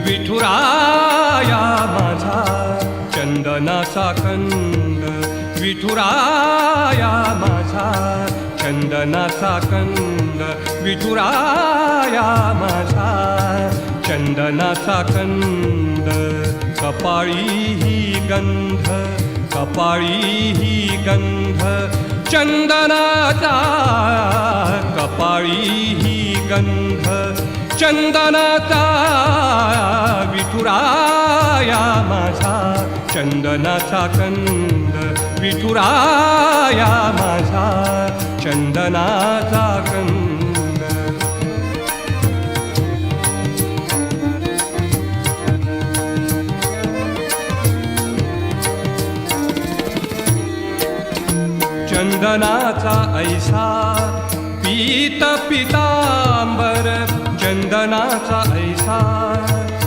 विठुराया माझा चंदनाचा कंद, विठुराया माझा चंदनाचा कंद, विठुराया माझा चंदनाचा कंद. कपाळी ही गंध, कपाळी ही गंध चंदनाचा, कपाळी ही गंध चंदनाचा. विठुराया माझा चंदनाचा कंद, विठुराया माझा चंदनाचा कंद. चंदनाचा ऐसा पीत पितांबर, चंदनाचा ऐसा